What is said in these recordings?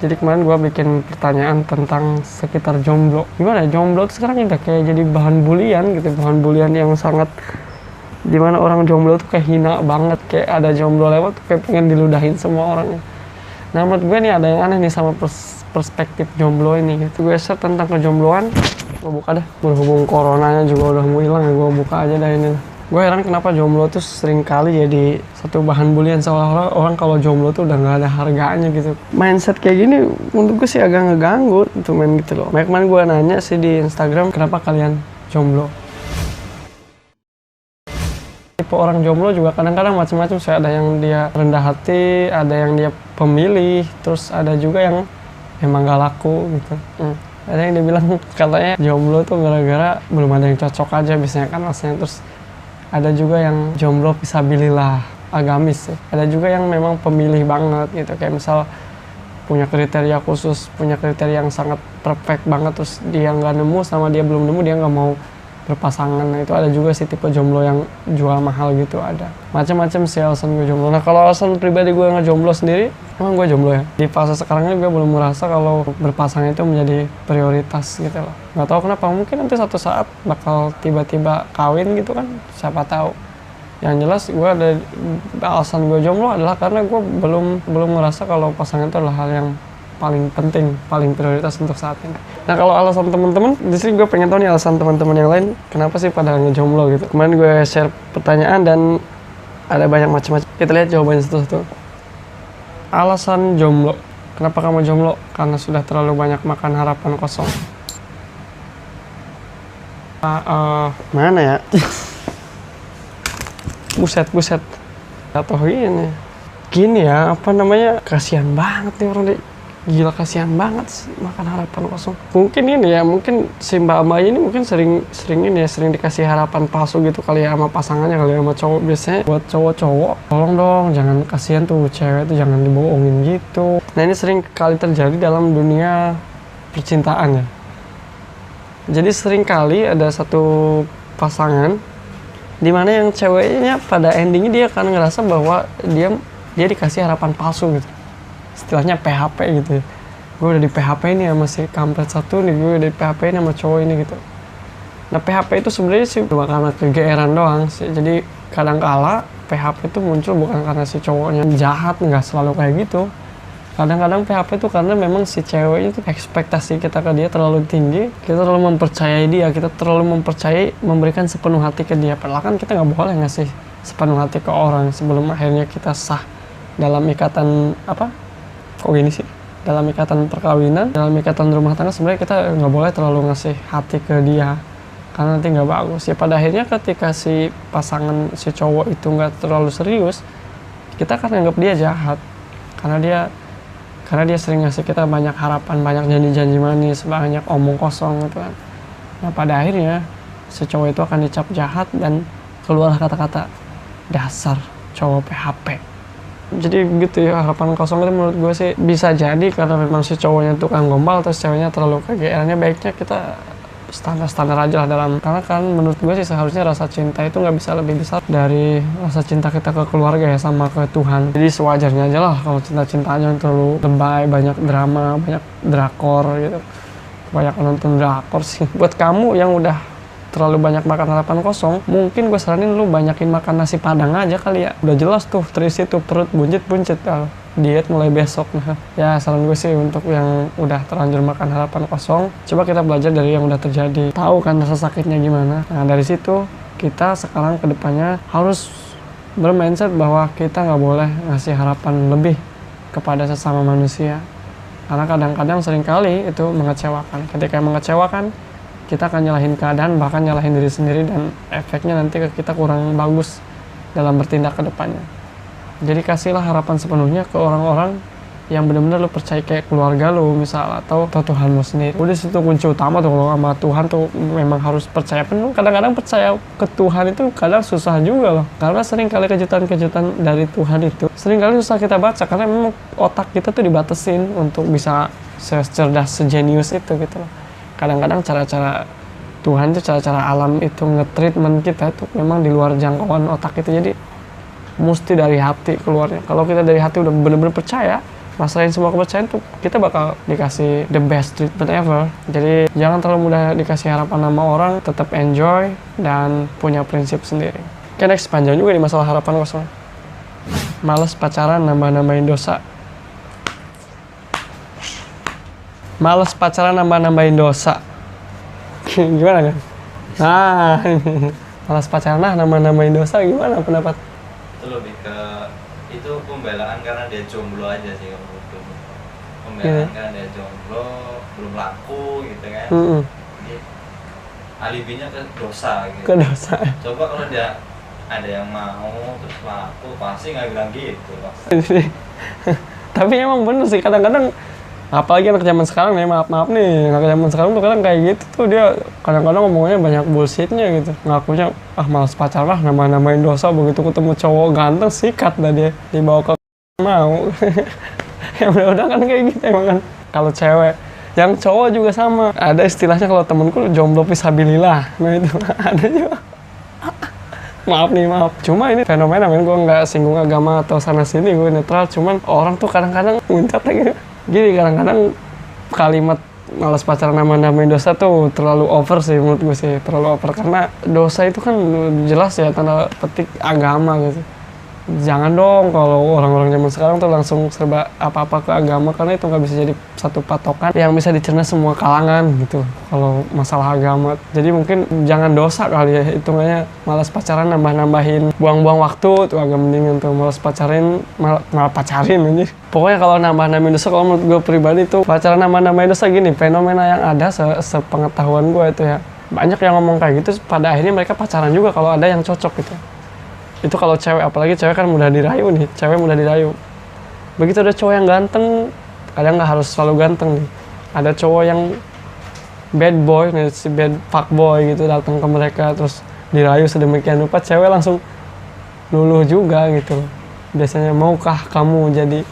Jadi kemarin gue bikin pertanyaan tentang sekitar jomblo. Gimana ya, jomblo tuh sekarang udah kayak jadi bahan bulian gitu. Bahan bulian yang sangat, dimana orang jomblo tuh kayak hina banget. Kayak ada jomblo lewat tuh kayak pengen diludahin semua orang. Nah menurut gue nih ada yang aneh nih sama perspektif jomblo ini gitu. Gue share tentang kejombloan. Gue buka deh. Berhubung coronanya juga udah mau hilang ya, gue buka aja dah ini. Gue heran kenapa jomblo tuh sering kali jadi satu bahan bulian, seolah-olah orang kalau jomblo tuh udah nggak ada harganya gitu. Mindset kayak gini menurut gue sih agak ngeganggu tuh men gitu loh. Makanya kemarin gue nanya sih di Instagram, kenapa kalian jomblo? Tipe orang jomblo juga kadang-kadang macam-macam sih. Ada yang dia rendah hati, ada yang dia pemilih, terus ada juga yang emang gak laku gitu. Ada yang dia bilang katanya jomblo tuh gara-gara belum ada yang cocok aja biasanya kan rasanya. Terus ada juga yang jomblo fisabilillah, agamis sih. Ada juga yang memang pemilih banget gitu, kayak misal punya kriteria khusus, punya kriteria yang sangat perfect banget, terus dia nggak nemu sama dia belum nemu, dia nggak mau berpasangan. Nah itu ada juga sih tipe jomblo yang jual mahal gitu, ada. Macam-macam sih alasan gue jomblo. Nah kalau alasan pribadi gue ngejomblo sendiri, emang gue jomblo ya. Di fase sekarang ini gue belum merasa kalau berpasangan itu menjadi prioritas gitu loh. Nggak tahu kenapa, mungkin nanti satu saat bakal tiba-tiba kawin gitu kan, siapa tahu. Yang jelas gue ada alasan gue jomblo adalah karena gue belum ngerasa kalau pasangan itu adalah hal yang paling penting, paling prioritas untuk saat ini. Nah kalau alasan teman-teman, di sini gue pengen tahu nih alasan teman-teman yang lain kenapa sih pada ngejomblo gitu. Kemarin gue share pertanyaan dan ada banyak macam-macam. Kita lihat jawabannya satu-satu. Alasan jomblo. Kenapa kamu jomblo? Karena sudah terlalu banyak makan harapan kosong. Mana ya? buset. Atau gini ya, apa namanya? Kasihan banget nih orang deh. Gila, kasihan banget makan harapan kosong. Mungkin ini ya, mungkin si mbak-mbak ini mungkin sering dikasih harapan palsu gitu kali ya sama pasangannya, kali ya sama cowok. Biasanya buat cowok-cowok, tolong dong jangan, kasihan tuh cewek tuh jangan dibohongin gitu. Nah ini sering kali terjadi dalam dunia percintaan ya. Jadi sering kali ada satu pasangan dimana yang ceweknya pada endingnya dia akan ngerasa bahwa dia dikasih harapan palsu gitu. Istilahnya PHP gitu ya. Gue udah di PHP ini sama si kampret satu nih, gue udah di PHP ini sama cowok ini gitu. Nah PHP itu sebenarnya sih cuma karena kegeeran doang sih. Jadi kadang-kala PHP itu muncul bukan karena si cowoknya jahat, nggak selalu kayak gitu. Kadang-kadang PHP itu karena memang si ceweknya tuh ekspektasi kita ke dia terlalu tinggi, kita terlalu mempercayai dia, kita terlalu mempercayai memberikan sepenuh hati ke dia. Padahal kan kita nggak boleh ngasih sepenuh hati ke orang sebelum akhirnya kita sah dalam ikatan kok gini sih? Dalam ikatan perkawinan, dalam ikatan rumah tangga, sebenarnya kita nggak boleh terlalu ngasih hati ke dia. Karena nanti nggak bagus. Ya pada akhirnya ketika si pasangan, si cowok itu nggak terlalu serius, kita akan anggap dia jahat. Karena dia sering ngasih kita banyak harapan, banyak janji-janji manis, banyak omong kosong gitu kan. Nah pada akhirnya, si cowok itu akan dicap jahat dan keluar kata-kata, dasar cowok PHP. Jadi gitu ya, harapan kosong itu menurut gue sih bisa jadi karena memang si cowoknya tukang gombal terus ceweknya terlalu kegeerannya. Baiknya kita standar aja lah karena kan menurut gue sih seharusnya rasa cinta itu nggak bisa lebih besar dari rasa cinta kita ke keluarga ya, sama ke Tuhan. Jadi sewajarnya aja lah kalau cinta-cintanya terlalu lebay, banyak drama, banyak drakor gitu, banyak nonton drakor sih. Buat kamu yang udah terlalu banyak makan harapan kosong, mungkin gue saranin lu banyakin makan nasi padang aja kali ya. Udah jelas tuh terisi tuh perut buncit-buncit, diet mulai besok. Nah ya saran gue sih untuk yang udah terlanjur makan harapan kosong, coba kita belajar dari yang udah terjadi, tahu kan rasa sakitnya gimana. Nah dari situ kita sekarang kedepannya harus bermindset bahwa kita nggak boleh ngasih harapan lebih kepada sesama manusia, karena kadang-kadang seringkali itu mengecewakan. Ketika mengecewakan, kita akan nyalahin keadaan, bahkan nyalahin diri sendiri, dan efeknya nanti ke kita kurang bagus dalam bertindak ke depannya. Jadi kasihlah harapan sepenuhnya ke orang-orang yang benar-benar lu percaya, kayak keluarga lu misal, atau Tuhanmu sendiri. Udah situ kunci utama tuh, kalau sama Tuhan tuh memang harus percaya penuh. Kadang-kadang percaya ke Tuhan itu kadang susah juga loh, karena sering kali kejutan-kejutan dari Tuhan itu sering kali susah kita baca, karena memang otak kita tuh dibatesin untuk bisa secerdas, sejenius itu gitu loh. Kadang-kadang cara-cara Tuhan itu, cara-cara alam itu nge-treatment kita itu memang di luar jangkauan otak itu. Jadi mesti dari hati keluarnya. Kalau kita dari hati udah bener-bener percaya, Masalah semua kepercayaan tuh kita bakal dikasih the best treatment ever. Jadi jangan terlalu mudah dikasih harapan sama orang, tetap enjoy dan punya prinsip sendiri. Oke, next, panjang juga nih masalah harapan kosong. Males pacaran, nambah-nambahin dosa. Males pacaran, nambah-nambahin dosa. Gimana kan? Nah, males pacaran lah, nambah-nambahin dosa, gimana pendapat? Itu lebih ke itu pembelaan karena dia jomblo aja sih kalau menurutku. Pembelaan karena dia jomblo, belum laku gitu kan. Jadi alibinya ke dosa gitu. Ke dosa. Coba kalau dia ada yang mau terus laku, pasti nggak bilang gitu pasti. Tapi emang bener sih, kadang-kadang apalagi anak zaman sekarang nih, maaf nih, anak zaman sekarang tuh kadang kayak gitu tuh, dia kadang-kadang ngomongnya banyak bullshitnya gitu, ngakunya malas pacaran lah, nambah-nambahin dosa, begitu ketemu cowok ganteng sikat dah dia, dibawa ke mau. Ya udah kan kayak gitu emang kan. Kalau cewek, yang cowok juga sama, ada istilahnya kalau temenku jomblo fisabilillah, nah itu ada juga. Maaf, cuma ini fenomena, men, gue nggak singgung agama atau sana sini, gue netral, cuman orang tuh kadang-kadang muncrat lagi. Gini, kadang-kadang kalimat malas pacaran nambah-nambahin dosa tuh terlalu over sih menurut gue sih, terlalu over, karena dosa itu kan jelas ya tanda petik agama gitu. Jangan dong kalau orang-orang zaman sekarang tuh langsung serba apa-apa ke agama, karena itu nggak bisa jadi satu patokan yang bisa dicerna semua kalangan gitu kalau masalah agama. Jadi mungkin jangan dosa kali ya hitungannya, malas pacaran nambah-nambahin, buang-buang waktu tuh agak mendingan tuh, malas pacarin malah pacarin aja. Pokoknya kalau nambah-nambahin dosa, kalau menurut gue pribadi tuh pacaran nambah-nambahin dosa gini, fenomena yang ada sepengetahuan gue itu ya, banyak yang ngomong kayak gitu, pada akhirnya mereka pacaran juga kalau ada yang cocok gitu. Itu kalau cewek, apalagi cewek kan mudah dirayu nih, cewek mudah dirayu. Begitu ada cowok yang ganteng, kadang nggak harus selalu ganteng nih. Ada cowok yang bad boy, si bad fuck boy gitu, datang ke mereka terus dirayu sedemikian rupa, cewek langsung luluh juga gitu. Biasanya, maukah kamu jadi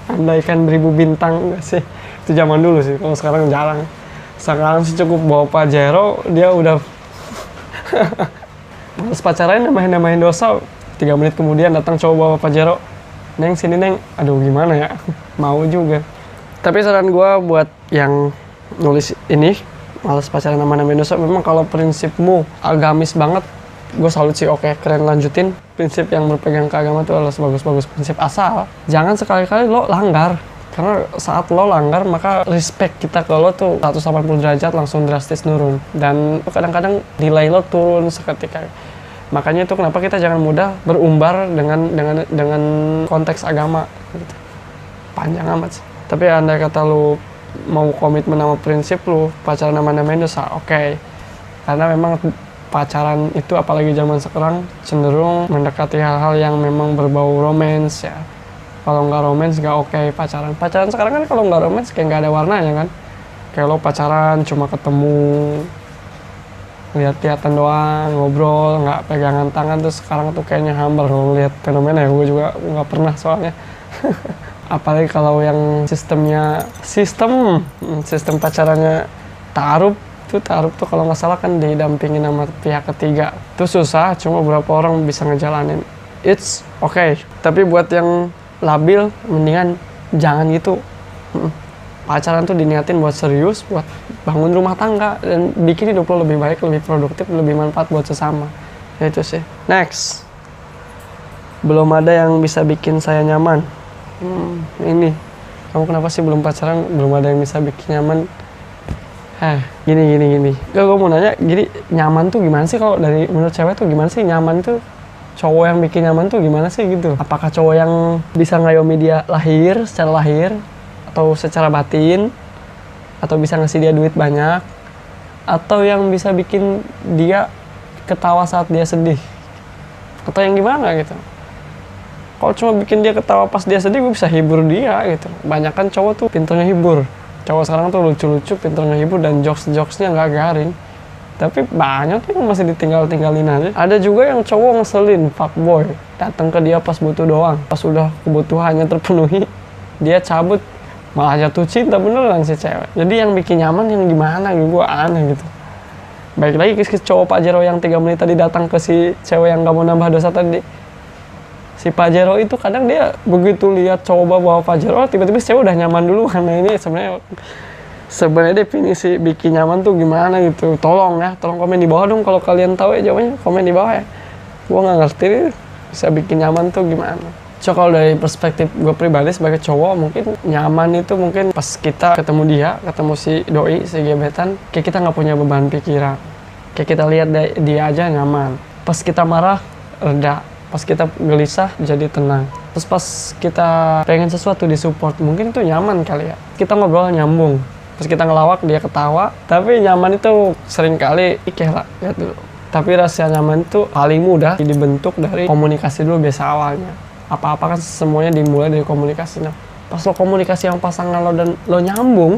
andaikan beribu bintang, nggak sih? Itu zaman dulu sih, kalau sekarang jarang. Sekarang sih cukup bawa Pajero, dia udah males pacaran, namahin dosa. 3 menit kemudian datang cowok bawa Pajero, "Neng, sini Neng." Aduh, gimana ya? Mau juga. Tapi saran gue buat yang nulis ini, males pacaran namahin dosa, memang kalau prinsipmu agamis banget, gue salut sih, oke, keren, lanjutin. Prinsip yang berpegang ke agama tuh harus bagus-bagus prinsip, asal jangan sekali-kali lo langgar. Karena saat lo langgar, maka respect kita ke lo tuh 180 derajat langsung drastis nurun. Dan kadang-kadang nilai lo turun seketika. Makanya itu kenapa kita jangan mudah berumbar dengan konteks agama gitu. Panjang amat sih. Tapi andai kata lu mau komitmen sama prinsip lu, pacaran namahin dosa, oke. Karena memang pacaran itu apalagi zaman sekarang cenderung mendekati hal-hal yang memang berbau romance ya. Kalau nggak romance nggak oke pacaran. Pacaran sekarang kan kalau nggak romance kayak nggak ada warnanya kan. Kayak lo pacaran cuma ketemu, lihat-lihatan doang, ngobrol, nggak pegangan tangan, terus sekarang tuh kayaknya hambar kalau ngeliat fenomena ya, gue juga nggak pernah soalnya. Apalagi kalau yang sistem pacarannya ta'aruf tuh kalau nggak salah kan didampingin sama pihak ketiga. Itu susah, cuma beberapa orang bisa ngejalanin. It's okay. Tapi buat yang labil, mendingan jangan gitu. Pacaran tuh diniatin buat serius, buat bangun rumah tangga dan bikin hidup lo lebih baik, lebih produktif, lebih manfaat buat sesama. Ya itu sih. Next, belum ada yang bisa bikin saya nyaman. Ini, kamu kenapa sih belum pacaran? Belum ada yang bisa bikin nyaman. Gini. Gue mau nanya, gini, nyaman tuh gimana sih kalau dari menurut cewek tuh gimana sih nyaman tuh? Cowok yang bikin nyaman tuh gimana sih gitu? Apakah cowok yang bisa ngayomi dia secara lahir? Atau secara batin, atau bisa ngasih dia duit banyak, atau yang bisa bikin dia ketawa saat dia sedih, atau yang gimana gitu. Kalau cuma bikin dia ketawa pas dia sedih, gue bisa hibur dia gitu. Banyak kan cowok tuh pinternya hibur, cowok sekarang tuh lucu-lucu, pinternya hibur, dan jokes-jokesnya nggak garing. Tapi banyak tuh yang masih ditinggal-tinggalin aja. Ada juga yang cowok ngeselin, fuckboy, datang ke dia pas butuh doang, pas udah kebutuhannya terpenuhi dia cabut, malah jatuh cinta beneran si cewek. Jadi yang bikin nyaman yang gimana gitu, gue aneh gitu. Baik lagi ke cowok Pajero yang 3 menit tadi datang ke si cewek yang gak mau nambah dosa tadi. Si Pajero itu kadang dia begitu lihat cowok bawa Pajero, tiba-tiba cewek udah nyaman duluan. Nah ini sebenarnya definisi bikin nyaman tuh gimana gitu. Tolong komen di bawah dong kalau kalian tahu ya jawabannya, komen di bawah ya. Gue nggak ngerti nih, bisa bikin nyaman tuh gimana. So kalau dari perspektif gue pribadi sebagai cowok, mungkin nyaman itu mungkin pas kita ketemu si doi, si gebetan, kayak kita nggak punya beban pikiran. Kayak kita lihat dia aja nyaman. Pas kita marah, reda. Pas kita gelisah, jadi tenang. Terus pas kita pengen sesuatu disupport, mungkin itu nyaman kali ya. Kita ngobrol nyambung. Terus kita ngelawak, dia ketawa. Tapi nyaman itu sering kali, lihat dulu. Tapi rasa nyaman itu paling mudah dibentuk dari komunikasi dulu biasa awalnya. Apa-apa kan semuanya dimulai dari komunikasi. Nah, pas lo komunikasi yang pasangan lo dan lo nyambung,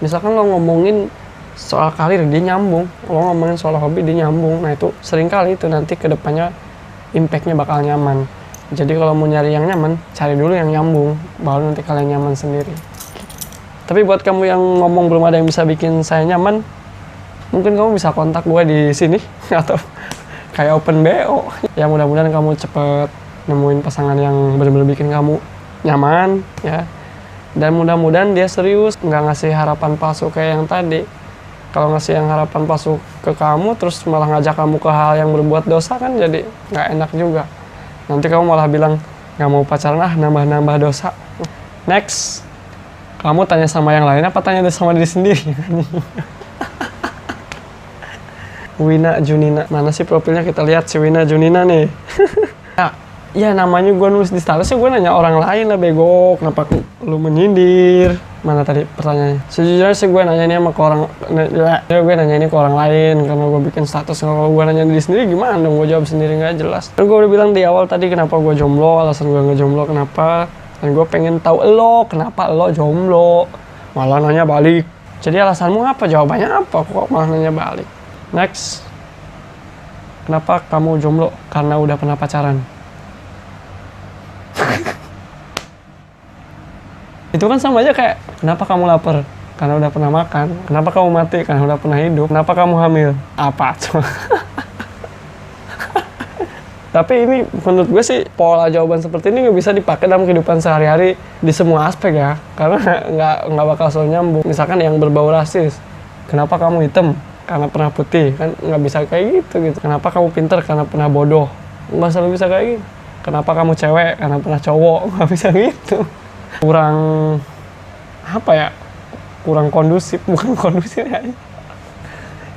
misalkan lo ngomongin soal karir, dia nyambung. Lo ngomongin soal hobi, dia nyambung. Nah itu sering kali itu nanti ke depannya impact-nya bakal nyaman. Jadi kalau mau nyari yang nyaman, cari dulu yang nyambung, baru nanti kalian nyaman sendiri. Tapi buat kamu yang ngomong belum ada yang bisa bikin saya nyaman, mungkin kamu bisa kontak gue di sini atau kayak open BO. Ya mudah-mudahan kamu cepet nemuin pasangan yang benar-benar bikin kamu nyaman ya. Dan mudah-mudahan dia serius, nggak ngasih harapan palsu kayak yang tadi. Kalau ngasih yang harapan palsu ke kamu, terus malah ngajak kamu ke hal yang berbuat dosa kan jadi nggak enak juga. Nanti kamu malah bilang, nggak mau pacaran nambah-nambah dosa. Next, kamu tanya sama yang lain apa tanya sama diri sendiri? Wina Junina, mana sih profilnya, kita lihat si Wina Junina nih. Ya namanya gue nulis di status, gue nanya orang lain lah bego, kenapa lu menyindir? Mana tadi pertanyaannya? Sejujurnya sih gue nanya ini sama ke orang, gue nanya ini ke orang lain karena gue bikin status. Kalau gue nanya diri sendiri gimana dong, gue jawab sendiri nggak jelas. Dan gue udah bilang di awal tadi kenapa gue jomblo, alasan gue nggak jomblo kenapa. Dan gue pengen tahu lo, kenapa lo jomblo, malah nanya balik. Jadi alasanmu apa, jawabannya apa, kok malah nanya balik. Next, kenapa kamu jomblo? Karena udah pernah pacaran. Itu kan sama aja kayak, kenapa kamu lapar? Karena udah pernah makan. Kenapa kamu mati? Karena udah pernah hidup. Kenapa kamu hamil? Apa? Tapi ini menurut gue sih, pola jawaban seperti ini nggak bisa dipakai dalam kehidupan sehari-hari di semua aspek ya. Karena nggak bakal selalu nyambung. Misalkan yang berbau rasis. Kenapa kamu hitam? Karena pernah putih. Kan nggak bisa kayak gitu. Kenapa kamu pinter? Karena pernah bodoh. Nggak selalu bisa kayak gitu. Kenapa kamu cewek? Karena pernah cowok. Nggak bisa gitu. Kurang apa ya, kurang kondusif, bukan kondusif ya,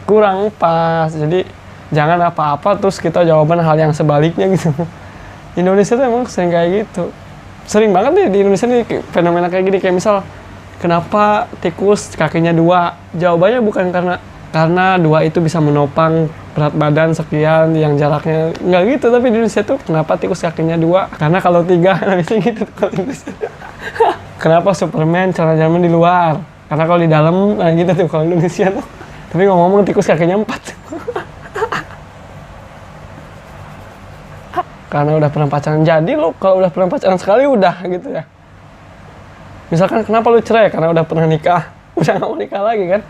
kurang pas. Jadi jangan apa-apa terus kita jawaban hal yang sebaliknya gitu. Indonesia tuh emang sering kayak gitu, sering banget nih di Indonesia nih fenomena kayak gini. Kayak misal, kenapa tikus kakinya dua? Jawabannya bukan karena dua itu bisa menopang berat badan sekian yang jaraknya, nggak gitu. Tapi di Indonesia tuh kenapa tikus kakinya dua? Karena kalau tiga, bisa gitu kalau Indonesia. Kenapa Superman celana di luar? Karena kalau di dalam, nah gitu tuh kalau Indonesia tuh. Tapi ngomong tikus kakinya 4. Karena udah pernah pacaran. Jadi lo kalau udah pernah pacaran sekali udah gitu ya. Misalkan kenapa lu cerai? Karena udah pernah nikah. Udah gak mau nikah lagi kan.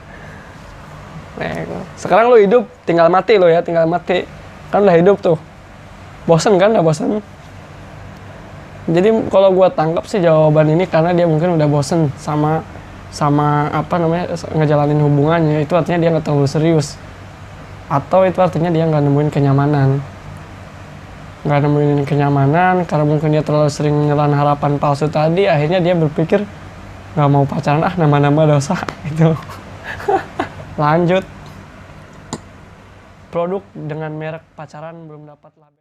Sekarang lo hidup, tinggal mati lo ya, tinggal mati. Kan udah hidup tuh. Bosen kan, udah bosen. Jadi kalau gue tangkap sih jawaban ini karena dia mungkin udah bosen sama apa namanya, ngejalanin hubungannya. Itu artinya dia nggak terlalu serius. Atau itu artinya dia nggak nemuin kenyamanan. Karena mungkin dia terlalu sering menelan harapan palsu tadi. Akhirnya dia berpikir nggak mau pacaran, nambah-nambah dosa gitu. Lanjut. Produk dengan merek pacaran belum dapat label.